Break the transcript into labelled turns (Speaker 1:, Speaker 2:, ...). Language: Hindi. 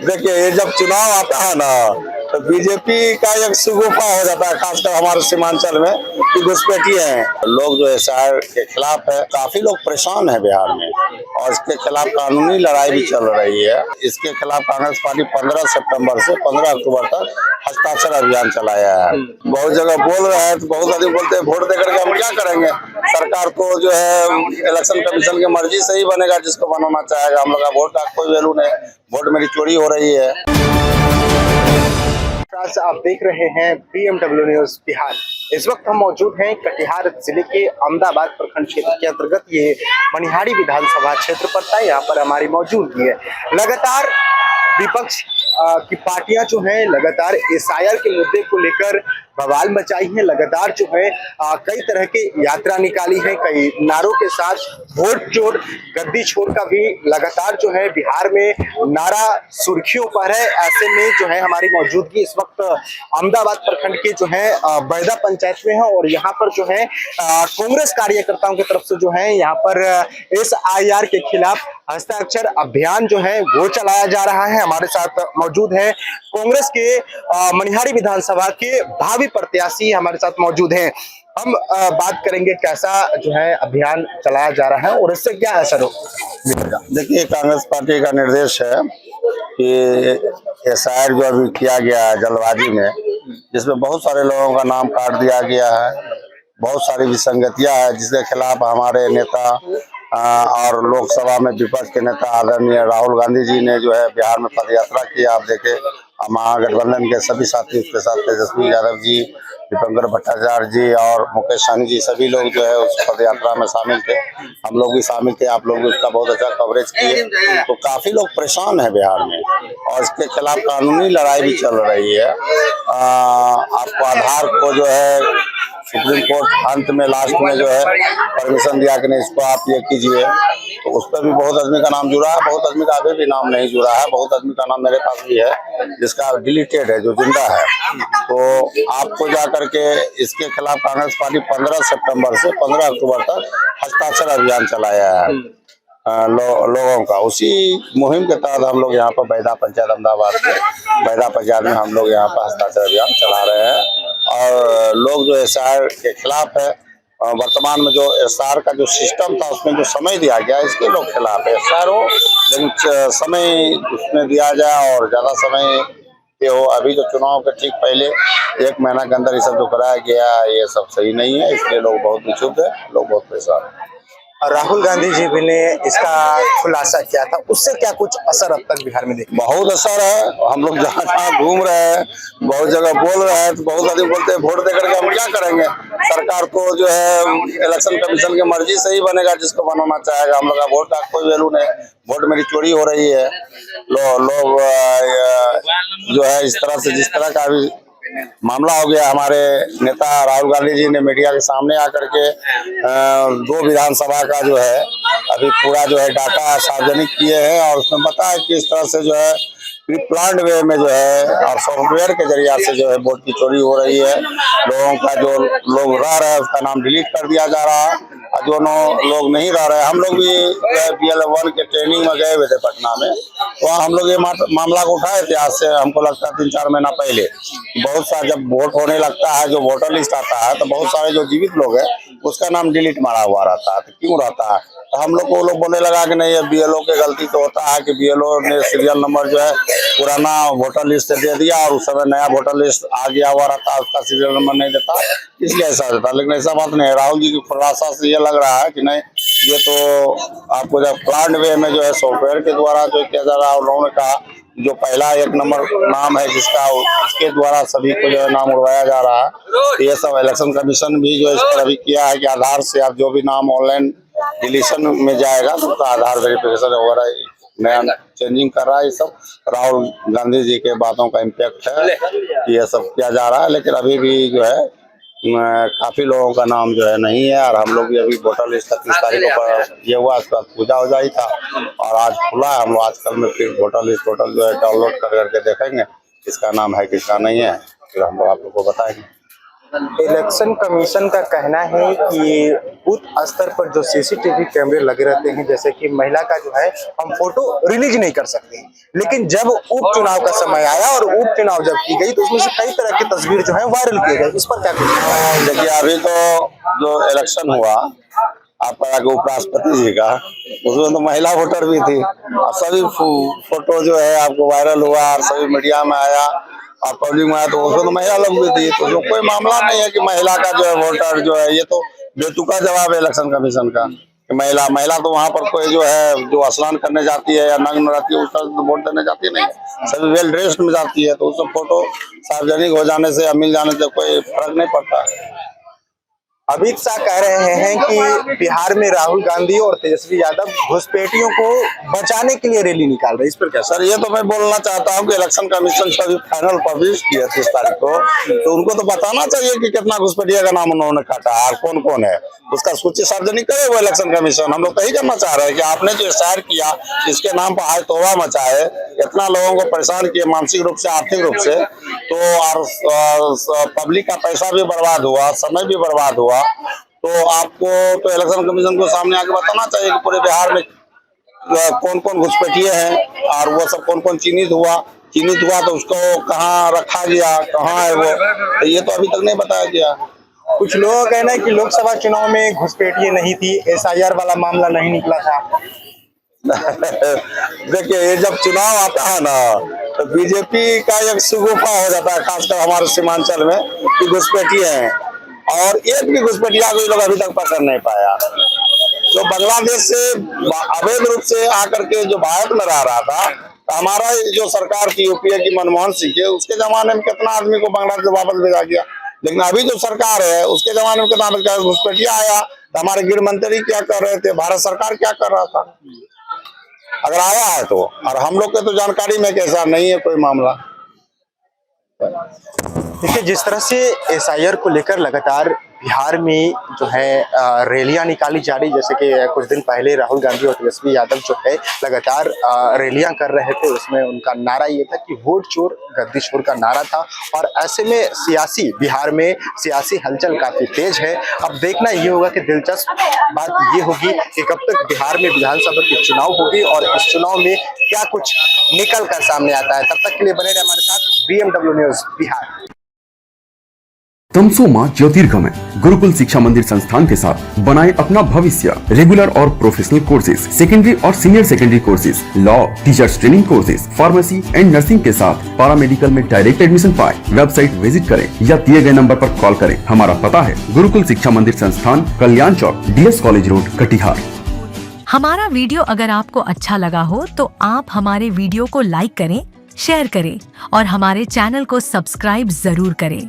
Speaker 1: देखिए ये जब चुनाव आता है ना तो बीजेपी का एक सुगुफा हो जाता है, खासकर हमारे सीमांचल में कि घुसपैठी हैं लोग जो है शहर के खिलाफ है। काफी लोग परेशान है बिहार में और इसके खिलाफ कानूनी लड़ाई भी चल रही है। इसके खिलाफ कांग्रेस पार्टी 15 सितंबर से 15 अक्टूबर तक हस्ताक्षर अभियान चलाया है। बहुत जगह बोल रहे हैं तो बहुत आदमी बोलते हैं वोट देकर के हम क्या करेंगे, सरकार को जो है इलेक्शन कमीशन की मर्जी से ही बनेगा जिसको बनाना चाहेगा। हम लोग का वोट का कोई वैल्यू नहीं, वोट मेरी चोरी हो रही है।
Speaker 2: आप देख रहे हैं BMW न्यूज बिहार। इस वक्त हम मौजूद हैं कटिहार जिले के अहमदाबाद प्रखंड क्षेत्र के अंतर्गत ये मनिहारी विधानसभा क्षेत्र पड़ता है। यहाँ पर हमारी मौजूदगी है। लगातार विपक्ष की पार्टियां जो हैं लगातार SIR के मुद्दे को लेकर बवाल मचाई है। लगातार जो है कई तरह की यात्रा निकाली है, कई नारों के साथ वोट चोर गद्दी छोड़ का भी लगातार जो है बिहार में नारा सुर्खियों पर है। ऐसे में जो है हमारी मौजूदगी इस वक्त अहमदाबाद प्रखंड के जो है बैदा पंचायत में है और यहाँ पर जो है कांग्रेस कार्यकर्ताओं की तरफ से जो है यहाँ पर SIR के खिलाफ हस्ताक्षर अभियान जो है वो चलाया जा रहा है। हमारे साथ मौजूद है कांग्रेस के मनिहारी विधानसभा के भावी प्रत्याशी हमारे साथ मौजूद हैं। हम बात करेंगे कैसा जो है अभियान चलाया जा रहा है और इससे क्या असर हो।
Speaker 1: देखिए कांग्रेस पार्टी का निर्देश है कि SIR जो अभी किया गया है जल्दबाजी में, जिसमें बहुत सारे लोगों का नाम काट दिया गया है, बहुत सारी विसंगतियां है जिसके खिलाफ हमारे नेता और लोकसभा में विपक्ष के नेता आदरणीय राहुल गांधी जी ने जो है बिहार में पदयात्रा की। आप देखे महागठबंधन के सभी साथी उसके साथ तेजस्वी यादव जी, दीपंकर भट्टाचार्य जी और मुकेश सहनी जी सभी लोग जो है उस पदयात्रा में शामिल थे। हम लोग भी शामिल थे, आप लोग भी उसका बहुत अच्छा कवरेज किए। तो काफी लोग परेशान है बिहार में और इसके खिलाफ कानूनी लड़ाई भी चल रही है। आपको आधार को जो है सुप्रीम कोर्ट अंत में लास्ट में जो है परमिशन दिया कि नहीं इसको आप ये कीजिए, तो उस पर भी बहुत आदमी का नाम जुड़ा है, बहुत आदमी का अभी भी नाम नहीं जुड़ा है, बहुत आदमी का नाम मेरे पास भी है जिसका डिलीटेड है, जो जिंदा है। तो आपको जा करके इसके खिलाफ कांग्रेस पार्टी 15 सितंबर से 15 अक्टूबर तक हस्ताक्षर अभियान चलाया है लोगों का। उसी मुहिम के तहत हम लोग यहाँ पर बैदा पंचायत अहमदाबाद के बैदा पंचायत में हम लोग यहाँ पर हस्ताक्षर अभियान चला रहे हैं और लोग जो SIR के खिलाफ है। वर्तमान में जो SIR का जो सिस्टम था उसमें जो समय दिया गया इसके लोग खिलाफ है। SIR हो लेकिन समय उसमें दिया जाए और ज्यादा समय पे हो। अभी जो चुनाव के ठीक पहले 1 महीना के अंदर ये सब जो कराया गया ये सब सही नहीं है, इसलिए लोग बहुत विक्षुब्ध है, लोग बहुत परेशान है।
Speaker 2: राहुल गांधी जी भी ने इसका खुलासा किया था, उससे क्या कुछ असर अब तक बिहार में देखा?
Speaker 1: बहुत असर है। हम लोग जहाँ जहाँ घूम रहे हैं बहुत जगह बोल रहे हैं तो बहुत आदमी बोलते हैं वोट देकर के हम क्या करेंगे, सरकार को जो है इलेक्शन कमीशन की मर्जी से ही बनेगा जिसको बनाना चाहेगा। हम लोग का वोट का कोई वैल्यू नहीं, वोट मेरी चोरी हो रही है। लोग जो है इस तरह से जिस तरह का भी मामला हो गया, हमारे नेता राहुल गांधी जी ने मीडिया के सामने आकर के 2 विधानसभा का जो है अभी पूरा जो है डाटा सार्वजनिक किए हैं और उसमें बताया कि इस तरह से जो है प्लान्ड वे में जो है और सॉफ्टवेयर के जरिए से जो है वोट की चोरी हो रही है। लोगों का जो लोग रह रहे हैं उसका नाम डिलीट कर दिया जा रहा है और जो लोग नहीं रह रहे हैं। हम लोग भी BL1 के ट्रेनिंग में गए हुए थे पटना में, वहाँ हम लोग ये मामला को उठाए थे। आज से हमको लगता है 3-4 महीना पहले बहुत सारा जब वोट होने लगता है जो वोटर लिस्ट आता है तो बहुत सारे जो जीवित लोग हैं उसका नाम डिलीट मारा हुआ रहता है। तो क्यों रहता है? तो हम लोग को लोग बोलने लगा कि नहीं ये BLO की गलती तो होता है कि BLO ने सीरियल नंबर जो है पुराना वोटर लिस्ट से दे दिया और उस समय नया वोटर लिस्ट आ गया हुआ रहता है, उसका सीरियल नंबर नहीं देता, इसलिए ऐसा होता है। लेकिन ऐसा बात नहीं है। राहुल जी की खुलासा से ये लग रहा है कि नहीं ये तो आपको जब प्लान वे में जो है सॉफ्टवेयर के द्वारा जो किया जा रहा है, उन्होंने कहा जो पहला 1 नंबर नाम है जिसका उसके द्वारा सभी को जो है नाम उड़वाया जा रहा है। तो ये सब इलेक्शन कमीशन भी जो इस पर अभी किया है कि आधार से आप जो भी नाम ऑनलाइन डिलीशन में जाएगा तो उसका आधार वेरिफिकेशन वगैरह नया चेंजिंग कर रहा है। ये सब राहुल गांधी जी के बातों का इम्पैक्ट है कि ये सब किया जा रहा है। लेकिन अभी भी जो है काफी लोगों का नाम जो है नहीं है और हम लोग भी अभी वोटर लिस्ट 30 तारीख को ये हुआ, उसके बाद पूजा हो जाई था और आज खुला है। हम लोग आजकल में फिर वोटर लिस्ट टोटल जो है डाउनलोड कर करके देखेंगे किसका नाम है किसका नहीं है, फिर हम लोग आप लोग को बताएंगे।
Speaker 2: इलेक्शन कमीशन का कहना है कि बूथ स्तर पर जो सीसीटीवी कैमरे लगे रहते हैं, जैसे कि महिला का जो है हम फोटो रिलीज नहीं कर सकते, लेकिन जब उपचुनाव का समय आया और उपचुनाव जब की गई तो उसमें से कई तरह की तस्वीर जो है वायरल किए गए। इस पर क्या कहना
Speaker 1: देखिए, अभी तो जो इलेक्शन हुआ आपका उपराष्ट्रपति जी का, उसमें तो महिला वोटर भी थी और सभी फोटो जो है आपको वायरल हुआ और सभी मीडिया में आया और पब्लिक में आया, तो उसमें तो महिला लोग भी थी। तो उसमें कोई मामला नहीं है कि महिला का जो है वोटर जो है, ये तो बेतुका जवाब है इलेक्शन कमीशन का कि महिला तो वहाँ पर कोई जो है जो स्नान करने जाती है या नग्न रहती है उसका तो वोट देने जाती नहीं है, सभी वेल ड्रेस्ड में जाती है, तो उसमें फोटो सार्वजनिक हो जाने से या मिल जाने से कोई फर्क नहीं पड़ता है।
Speaker 2: अमित शाह कह रहे हैं कि बिहार में राहुल गांधी और तेजस्वी यादव घुसपैठियों को बचाने के लिए रैली निकाल रहे हैं, इस पर क्या?
Speaker 1: सर, ये तो मैं बोलना चाहता हूँ कि इलेक्शन कमीशन से अभी फाइनल पब्लिश किया 30 तारीख को, तो उनको तो बताना चाहिए कि कितना घुसपैठिया का नाम उन्होंने काटा और कौन कौन है, उसका सूची सार्वजनिक करे वो इलेक्शन कमीशन। हम लोग तो यही करना चाह रहे हैं कि आपने जो एफआईआर किया इसके नाम पर हाय तौबा मचाए, इतना लोगों को परेशान किए मानसिक रूप से आर्थिक रूप से, तो और पब्लिक का पैसा भी बर्बाद हुआ, समय भी बर्बाद हुआ, तो आपको तो इलेक्शन कमीशन को सामने आके बताना चाहिए कि पूरे बिहार में कौन कौन घुसपैठिए हैं और वो सब कौन कौन चिन्हित हुआ तो उसको कहाँ रखा गया, कहाँ है वो, तो ये तो अभी तक नहीं बताया गया।
Speaker 2: कुछ लोगों का कहना है कि लोकसभा चुनाव में घुसपैठिए नहीं थी, एसआईआर वाला मामला नहीं निकला था।
Speaker 1: देखिए, ये जब चुनाव आता है ना तो बीजेपी का एक सुगुफा हो जाता है, खासकर हमारे सीमांचल में कि घुसपैठिए हैं, और एक भी घुसपैठिया को लोग अभी तक पकड़ नहीं पाया। जो बांग्लादेश से अवैध रूप से आकर के जो भारत में रह रहा था, तो हमारा जो सरकार की यूपीए की मनमोहन सिंह के उसके जमाने में कितना आदमी को बांग्लादेश वापस भेजा गया, लेकिन अभी जो सरकार है उसके जमाने में कितना घुसपैठिया आया, तो हमारे गृह मंत्री क्या कर रहे थे, भारत सरकार क्या कर रहा था, अगर आया है तो। और हम लोग के तो जानकारी में कैसा नहीं है कोई मामला।
Speaker 2: देखिए, जिस तरह से एसआईआर को लेकर लगातार बिहार में जो है रैलियां निकाली जा रही, जैसे कि कुछ दिन पहले राहुल गांधी और तेजस्वी यादव जो है लगातार रैलियां कर रहे थे, उसमें उनका नारा ये था कि वोट चोर गद्दी चोर का नारा था। और ऐसे में बिहार में सियासी हलचल काफी तेज है। अब देखना ये होगा कि दिलचस्प बात ये होगी कि कब तक बिहार में विधानसभा के चुनाव होगी और इस चुनाव में क्या कुछ निकल कर सामने आता है। तब तक के लिए बने रहे हमारे साथ BMW न्यूज बिहार।
Speaker 3: तमसोमा ज्योतिर्गमय गुरुकुल शिक्षा मंदिर संस्थान के साथ बनाए अपना भविष्य। रेगुलर और प्रोफेशनल कोर्सेज, सेकेंडरी और senior secondary courses, law, teachers training courses, pharmacy and nursing के साथ पैरामेडिकल में डायरेक्ट एडमिशन पाए। वेबसाइट विजिट करें या दिए गए नंबर पर कॉल करें। हमारा पता है गुरुकुल शिक्षा मंदिर संस्थान, कल्याण चौक, DS कॉलेज रोड, कटिहार।
Speaker 4: हमारा वीडियो अगर आपको अच्छा लगा हो तो आप हमारे वीडियो को लाइक करें, शेयर करें और हमारे चैनल को सब्सक्राइब जरूर करें।